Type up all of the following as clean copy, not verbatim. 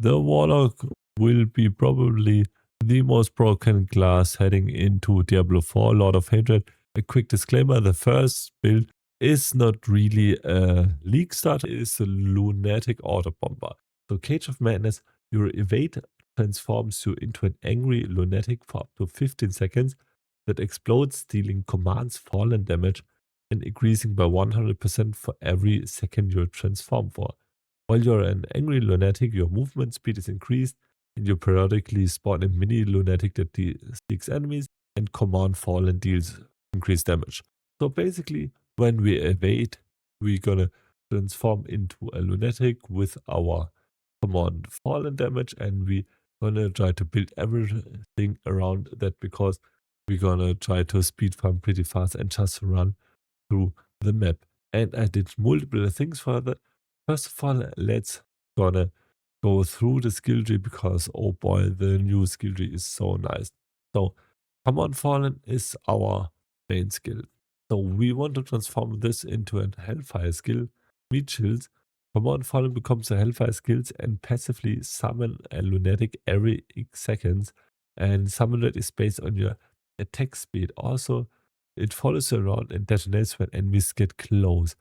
the Warlock will be probably the most broken class heading into Diablo 4, Lord of Hatred. A quick disclaimer, the first build is not really a league start, it is a Lunatic Autobomber. So Cage of Madness, your evade transforms you into an angry lunatic for up to 15 seconds that explodes, dealing commands fallen damage and increasing by 100% for every second you transform for. While you're an angry lunatic, your movement speed is increased and you periodically spawn a mini lunatic that seeks enemies, and command fallen deals increased damage. So basically, when we evade, we're gonna transform into a lunatic with our command fallen damage, and we're gonna try to build everything around that because we're gonna try to speed farm pretty fast and just run through the map. And I did multiple things for that. First of all, let's gonna go through the skill tree because oh boy, the new skill tree is so nice. So Command Fallen is our main skill. So we want to transform this into a Hellfire skill. Meat Shields. Command Fallen becomes a Hellfire skills and passively summon a lunatic every X seconds. And summon rate is based on your attack speed. Also, it follows you around and detonates when enemies get close.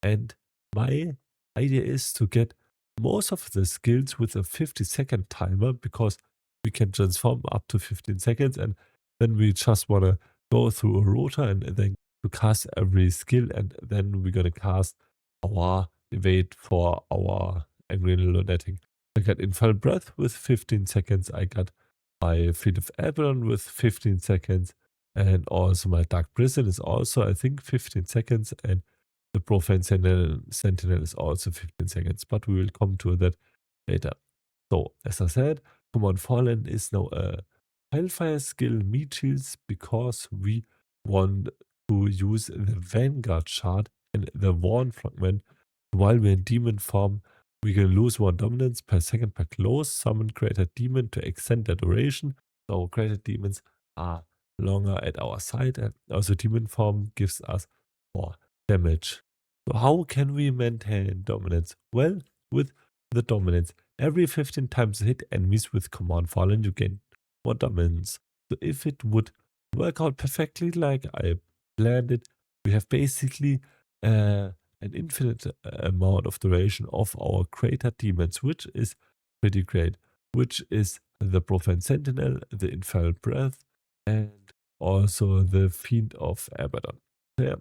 And my idea is to get most of the skills with a 50-second timer because we can transform up to 15 seconds, and then we just want to go through a rota and then to cast every skill, and then we're going to cast our evade for our angry lunatic. I got Infernal Breath with 15 seconds. I got my Fleet of Abaddon with 15 seconds. And also my Dark Prison is also, I think, 15 seconds. And the Profane Sentinel is also 15 seconds. But we will come to that later. So, as I said, Command Fallen is now a Hellfire skill meat shields because we want to use the Vanguard shard and the Warn fragment. While we're in demon form, we can lose 1 dominance per second per close summon created demon to extend their duration. So created demons are longer at our side, and also demon form gives us more damage. So how can we maintain dominance? Well, with the dominance, every 15 times hit enemies with Command Fallen, you gain more dominance. So if it would work out perfectly like I planned it, we have basically an infinite amount of duration of our creator demons, which is pretty great, which is the Profane Sentinel, the Infernal Breath, and also the Fiend of Abaddon. Yeah,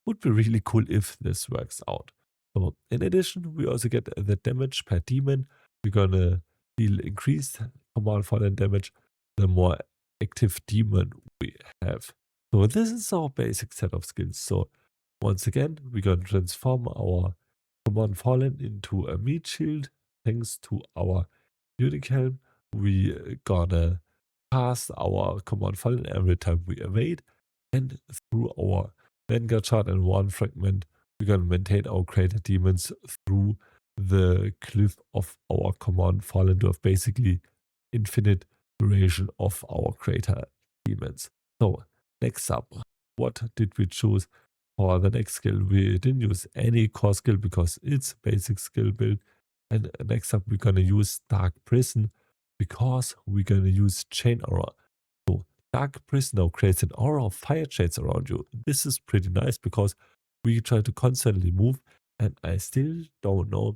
would be really cool if this works out. So in addition, we also get the damage per demon. We're gonna deal increased Command Fallen damage the more active demon we have. So this is our basic set of skills. So once again, we're gonna transform our Command Fallen into a meat shield. Thanks to our Unique Helm, we gonna cast our Command Fallen every time we evade, and through our Vanguard shard and Warn fragment, we're gonna maintain our created demons through the cliff of our Command Fallen to have basically infinite duration of our creator demons. So next up, what did we choose for the next skill? We didn't use any core skill because it's a basic skill build. And next up, we're gonna use Dark Prison because we're gonna use Chain Aura. So Dark Prison now creates an aura of fire shades around you. This is pretty nice because we try to constantly move, and I still don't know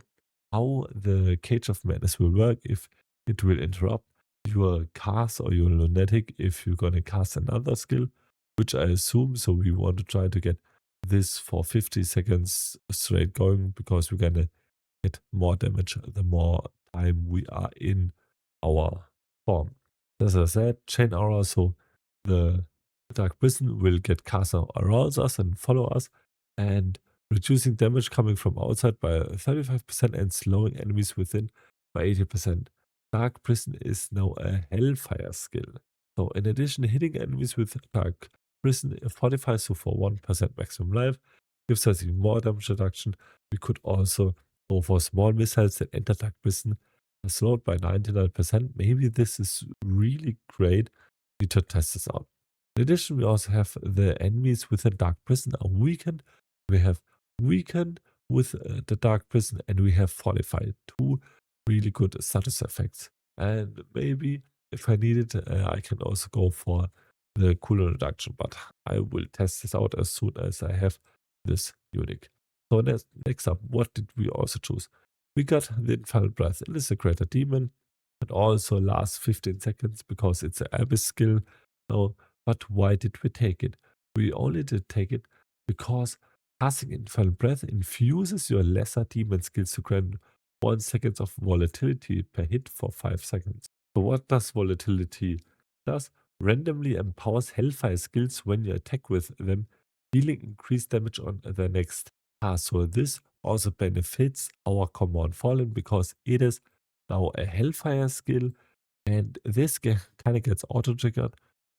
how the Cage of Madness will work, if it will interrupt your cast or your lunatic if you're gonna cast another skill, which I assume. So we want to try to get this for 50 seconds straight going because we're gonna get more damage the more time we are in our form. As I said, Chain Aura, so the Dark Prison will get cast around us and follow us, and reducing damage coming from outside by 35% and slowing enemies within by 80%. Dark Prison is now a Hellfire skill. So in addition, hitting enemies with Dark Prison fortifies you for 1% maximum life, gives us even more damage reduction. We could also go for small missiles that enter Dark Prison, slowed by 99%. Maybe this is really great. We need to test this out. In addition, we also have the enemies within Dark Prison are weakened. We have weakened with the Dark Prison, and we have fortified. Two really good status effects. And maybe if I need it, I can also go for the cooldown reduction, but I will test this out as soon as I have this unique. So next up, what did we also choose? We got the Infernal Breath. It is a greater demon. It also lasts 15 seconds because it's an abyss skill. So, but why did we take it? We only did take it because casting Infernal Breath infuses your lesser demon skills to grant 1 second of volatility per hit for 5 seconds. So what does volatility does? Randomly empowers Hellfire skills when you attack with them, dealing increased damage on the next cast. So this also benefits our Command Fallen because it is now a Hellfire skill, and this kind of gets auto-triggered.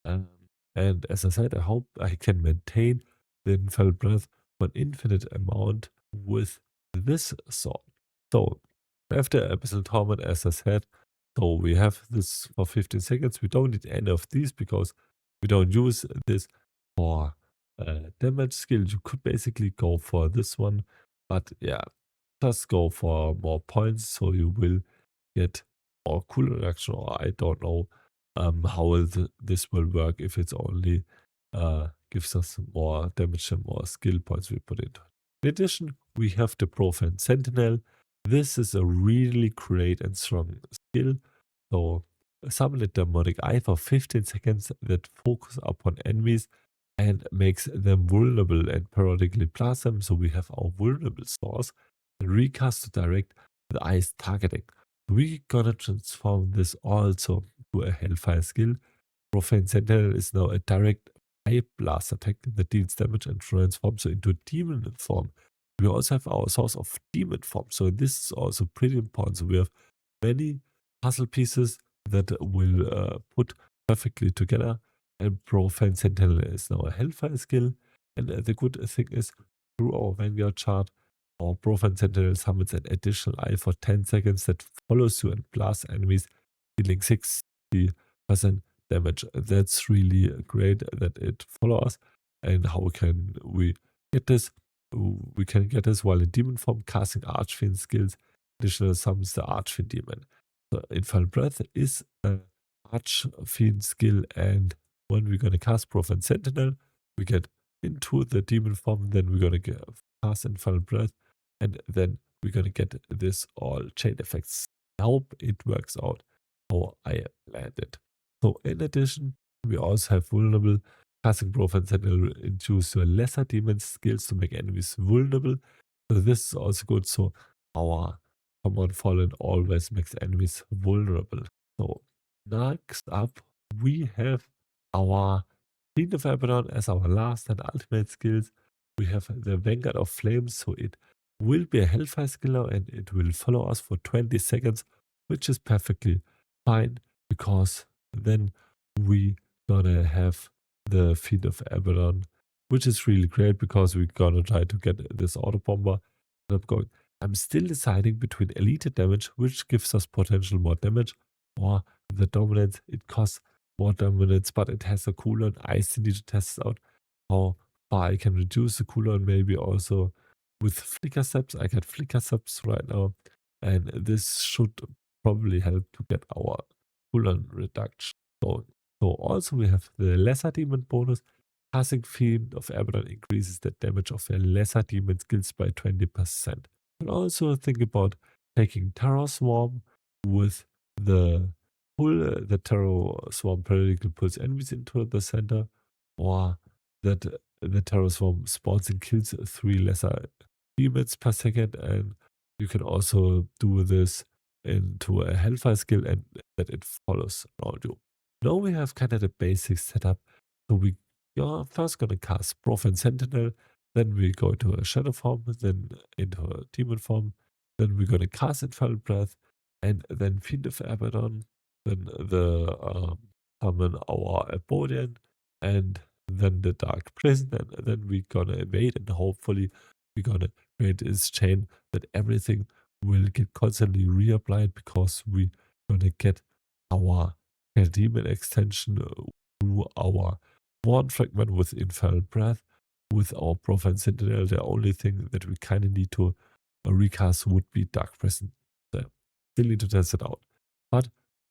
Um, and as I said, I hope I can maintain the Infernal Breath for an infinite amount with this sword. So, after Abyssal Torment, as I said, so we have this for 15 seconds. We don't need any of these because we don't use this for damage skill. You could basically go for this one, but yeah, just go for more points so you will get more cool reaction, or I don't know how this will work if it's only gives us more damage and more skill points we put into it. In addition, we have the Profane Sentinel. This is a really great and strong skill. So summon a demonic eye for 15 seconds that focus upon enemies and makes them vulnerable and periodically blast them. So we have our vulnerable source and recast to direct the eye's targeting. We're gonna transform this also to a Hellfire skill. Profane Sentinel is now a direct eye blast attack that deals damage and transforms it into a demon form. We also have our source of demon form, so this is also pretty important. So we have many puzzle pieces that will put perfectly together. And Profane Sentinel is now a Hellfire skill. And the good thing is, through our Vanguard chart, our Profane Sentinel summons an additional eye for 10 seconds that follows you and blasts enemies, dealing 60% damage. That's really great that it follows us. And how can we get this? We can get this while in demon form, casting Archfiend skills. Additional summons the Archfiend demon. The Infernal Breath is an Archfiend skill, and when we're going to cast Profane Sentinel, we get into the demon form, then we're going to cast Infernal Breath, and then we're going to get this all chain effects. I hope it works out how I landed. So in addition, we also have vulnerable. Casting Profane Sentinel induce your lesser demon skills to make enemies vulnerable. So this is also good. So our Command Fallen always makes enemies vulnerable. So next up, we have our Fiend of Abaddon as our last and ultimate skills. We have the Vanguard of Flames, so it will be a Hellfire skill now, and it will follow us for 20 seconds, which is perfectly fine because then we gonna have the Fiend of Abaddon, which is really great because we're gonna try to get this Autobomber. I'm still deciding between elite damage, which gives us potential more damage, or the dominance. It costs more dominance, but it has a cooldown. I still need to test out how far I can reduce the cooldown. Maybe also with flicker steps. I get flicker steps right now, and this should probably help to get our cooldown reduction going. So also we have the lesser demon bonus. Casting Fiend of Abaddon increases the damage of a lesser demon skills by 20%. And also think about taking Terror Swarm with the Terror Swarm periodically pulls enemies into the center, or that the Terror Swarm spawns and kills 3 lesser demons per second, and you can also do this into a Hellfire skill and that it follows around you. Now we have kind of the basic setup. So we are first going to cast Profane Sentinel, then we go into a Shadow form, then into a Demon form, then we're going to cast Infernal Breath, and then Fiend of Abaddon, then the summon our Abodian, and then the Dark Prison, and then we're going to evade, and hopefully we're going to create this chain that everything will get constantly reapplied because we're going to get our demon extension through our one fragment with Infernal Breath. With our Profane Sentinel, the only thing that we kind of need to recast would be Dark Prison. The still need to test it out. But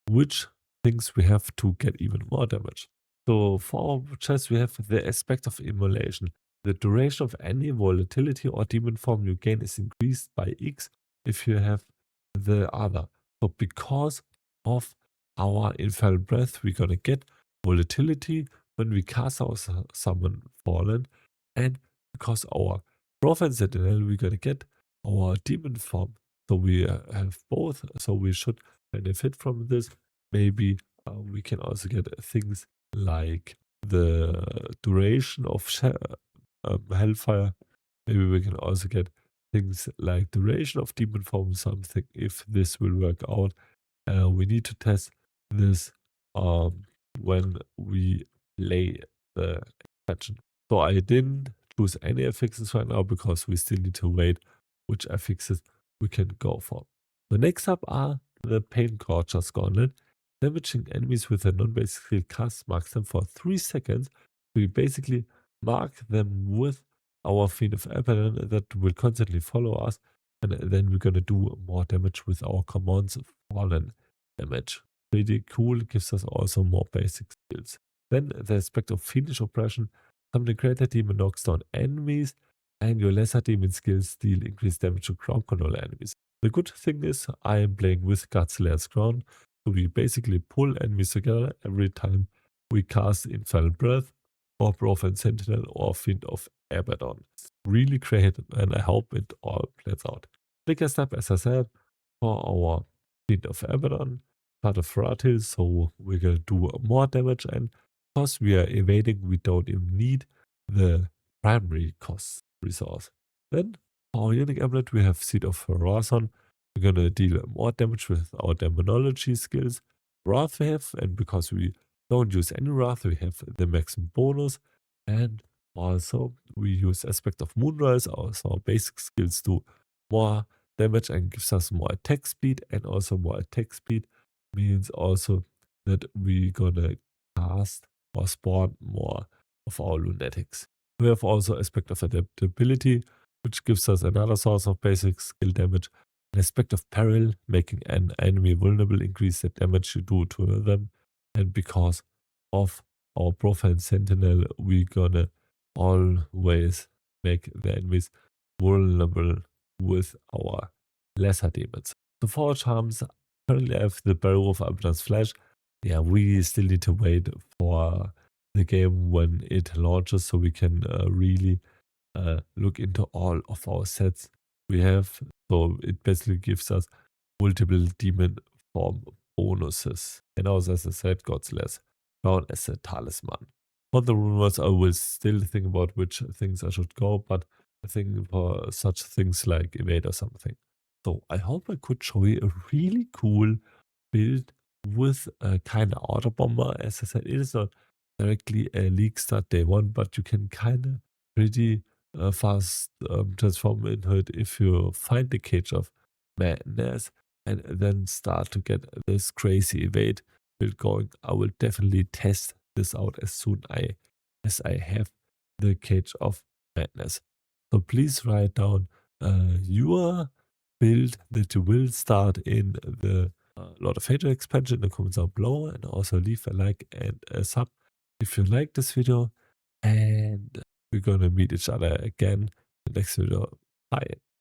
which things we have to get even more damage? So for our chest, we have the aspect of immolation. The duration of any volatility or demon form you gain is increased by X if you have the other. So because of our infernal breath, we're gonna get volatility when we cast our summon fallen, and because our prophet sentinel, we're gonna get our demon form. So we have both. So we should benefit from this. Maybe we can also get things like the duration of hellfire. Maybe we can also get things like duration of demon form, something if this will work out. We need to test this when we play the expansion. So I didn't choose any affixes right now because we still need to wait which affixes we can go for. The next up are the Pain Gorger's Gauntlet. Damaging enemies with a non-basic skill cast marks them for 3 seconds. We basically mark them with our Fiend of Abaddon that will constantly follow us, and then we're gonna do more damage with our commands fallen damage. Pretty cool, gives us also more basic skills. Then the aspect of Fiendish Oppression. Something greater demon knocks down enemies, and your lesser demon skills deal increased damage to ground control enemies. The good thing is I am playing with Godslayer's Crown, so we basically pull enemies together every time we cast Infernal Breath or Prophet Sentinel or Fiend of Abaddon. It's really great, and I hope it all plays out. Bigger step, as I said, for our Fiend of Abaddon, part of Fratil, so we're gonna do more damage, and because we are evading, we don't even need the primary cost resource. Then for our Unique Amulet, we have Seed of Horizon. We're gonna deal more damage with our demonology skills. Wrath we have, and because we don't use any Wrath, we have the maximum bonus, and also we use Aspect of Moonrise, also our basic skills do more damage and gives us more attack speed, and also more attack speed means also that we're gonna cast or spawn more of our Lunatics. We have also Aspect of Adaptability, which gives us another source of basic skill damage. An Aspect of Peril, making an enemy vulnerable, increase the damage you do to them. And because of our Profane Sentinel, we're gonna always make the enemies vulnerable with our lesser demons. The 4 charms, currently I have the Barrow of Abaddon's Flesh. Yeah, we still need to wait for the game when it launches so we can really look into all of our sets we have. So it basically gives us multiple demon form bonuses. And also, as I said, Godslayer's Crown as a talisman. For the rumors, I will still think about which things I should go, but I think for such things like evade or something. So I hope I could show you a really cool build with a kind of Autobomber. As I said, it is not directly a league start day 1, but you can kind of pretty fast transform into it if you find the Cage of Madness and then start to get this crazy evade build going. I will definitely test this out as soon as I have the Cage of Madness. So please write down your build that you will start in the Lord of Hatred expansion in the comments down below, and also leave a like and a sub if you like this video, and we're gonna meet each other again in the next video. Bye.